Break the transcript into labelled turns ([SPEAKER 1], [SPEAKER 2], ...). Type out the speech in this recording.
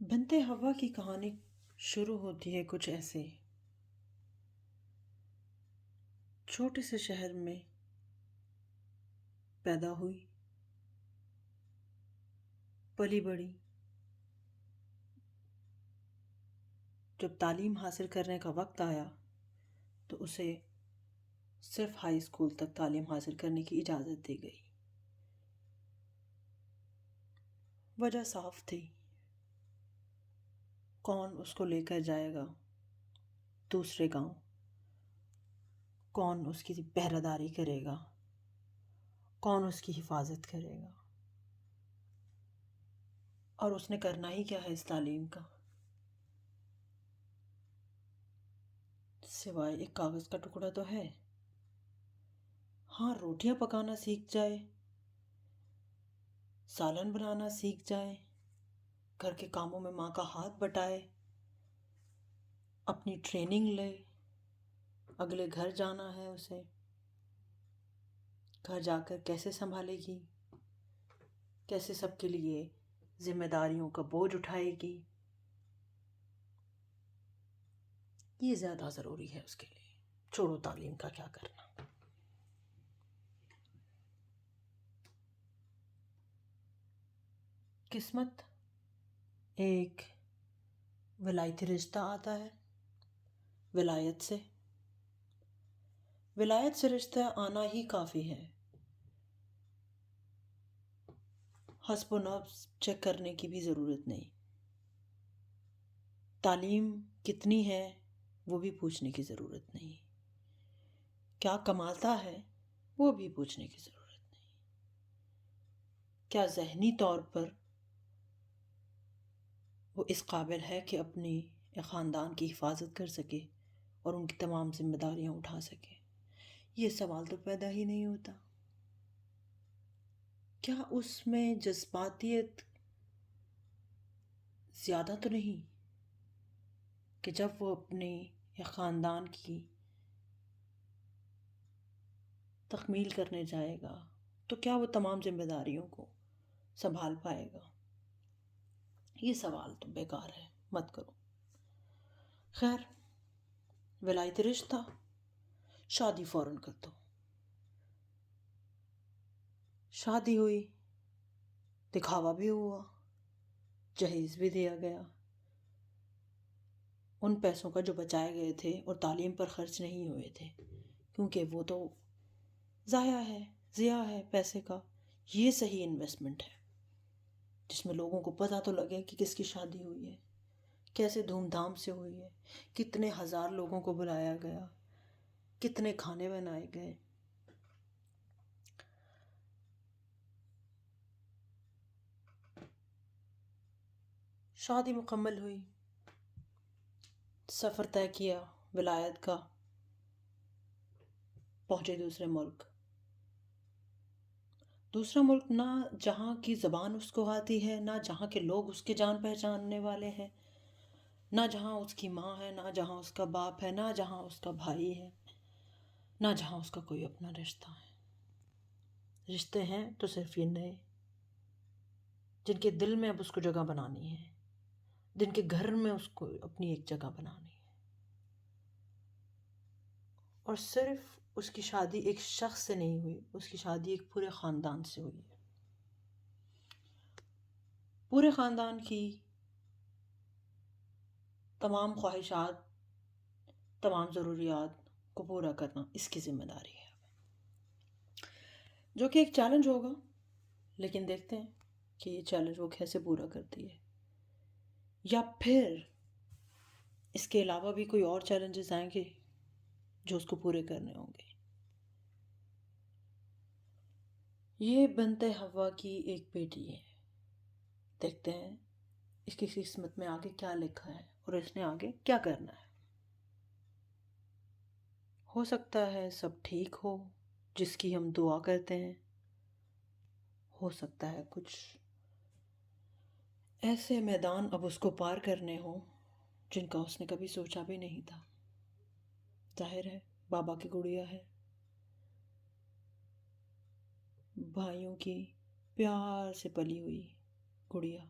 [SPEAKER 1] بنتے ہوا کی کہانی شروع ہوتی ہے کچھ ایسے. چھوٹے سے شہر میں پیدا ہوئی، پلی بڑی. جب تعلیم حاصل کرنے کا وقت آیا تو اسے صرف ہائی اسکول تک تعلیم حاصل کرنے کی اجازت دی گئی. وجہ صاف تھی، کون اس کو لے کر جائے گا دوسرے گاؤں، کون اس کی پہرہ داری کرے گا، کون اس کی حفاظت کرے گا. اور اس نے کرنا ہی کیا ہے اس تعلیم کا، سوائے ایک کاغذ کا ٹکڑا تو ہے. ہاں، روٹیاں پکانا سیکھ جائے، سالن بنانا سیکھ جائے، گھر کے کاموں میں ماں کا ہاتھ بٹائے، اپنی ٹریننگ لے. اگلے گھر جانا ہے اسے، گھر جا کر کیسے سنبھالے گی، کیسے سب کے لیے ذمہ داریوں کا بوجھ اٹھائے گی، یہ زیادہ ضروری ہے اس کے لیے. چھوڑو تعلیم کا کیا کرنا. قسمت ایک ولایتی رشتہ آتا ہے. ولایت سے رشتہ آنا ہی کافی ہے. حسب و نفس چیک کرنے کی بھی ضرورت نہیں. تعلیم کتنی ہے وہ بھی پوچھنے کی ضرورت نہیں. کیا کماتا ہے وہ بھی پوچھنے کی ضرورت نہیں. کیا ذہنی طور پر وہ اس قابل ہے کہ اپنی خاندان کی حفاظت کر سکے اور ان کی تمام ذمہ داریاں اٹھا سکے، یہ سوال تو پیدا ہی نہیں ہوتا. کیا اس میں جذباتیت زیادہ تو نہیں کہ جب وہ اپنے خاندان کی تکمیل کرنے جائے گا تو کیا وہ تمام ذمہ داریوں کو سنبھال پائے گا؟ یہ سوال تو بیکار ہے، مت کرو. خیر، ولایتی رشتہ، شادی فوراً کر دو. شادی ہوئی، دکھاوا بھی ہوا، جہیز بھی دیا گیا. ان پیسوں کا جو بچائے گئے تھے اور تعلیم پر خرچ نہیں ہوئے تھے، کیونکہ وہ تو ضیاع ہے پیسے کا. یہ صحیح انویسٹمنٹ ہے جس میں لوگوں کو پتہ تو لگے کہ کس کی شادی ہوئی ہے، کیسے دھوم دھام سے ہوئی ہے، کتنے ہزار لوگوں کو بلایا گیا، کتنے کھانے بنائے گئے. شادی مکمل ہوئی، سفر طے کیا ولایت کا، پہنچے دوسرا ملک نہ جہاں کی زبان اس کو آتی ہے، نہ جہاں کے لوگ اس کے جان پہچاننے والے ہیں، نہ جہاں اس کی ماں ہے، نہ جہاں اس کا باپ ہے، نہ جہاں اس کا بھائی ہے، نہ جہاں اس کا کوئی اپنا رشتہ ہے. رشتے ہیں تو صرف یہ نئے، جن کے دل میں اب اس کو جگہ بنانی ہے، جن کے گھر میں اس کو اپنی ایک جگہ بنانی ہے. اور صرف اس کی شادی ایک شخص سے نہیں ہوئی، اس کی شادی ایک پورے خاندان سے ہوئی ہے. پورے خاندان کی تمام خواہشات، تمام ضروریات کو پورا کرنا اس کی ذمہ داری ہے، جو کہ ایک چیلنج ہوگا. لیکن دیکھتے ہیں کہ یہ چیلنج وہ کیسے پورا کرتی ہے، یا پھر اس کے علاوہ بھی کوئی اور چیلنجز آئیں گے جو اس کو پورے کرنے ہوں گے. یہ بنتے ہوا کی ایک بیٹی ہے. دیکھتے ہیں اس کی قسمت میں آگے کیا لکھا ہے اور اس نے آگے کیا کرنا ہے. ہو سکتا ہے سب ٹھیک ہو جس کی ہم دعا کرتے ہیں، ہو سکتا ہے کچھ ایسے میدان اب اس کو پار کرنے ہوں جن کا اس نے کبھی سوچا بھی نہیں تھا. ظاہر ہے بابا کی گڑیا ہے، بھائیوں کی پیار سے پلی ہوئی گڑیا.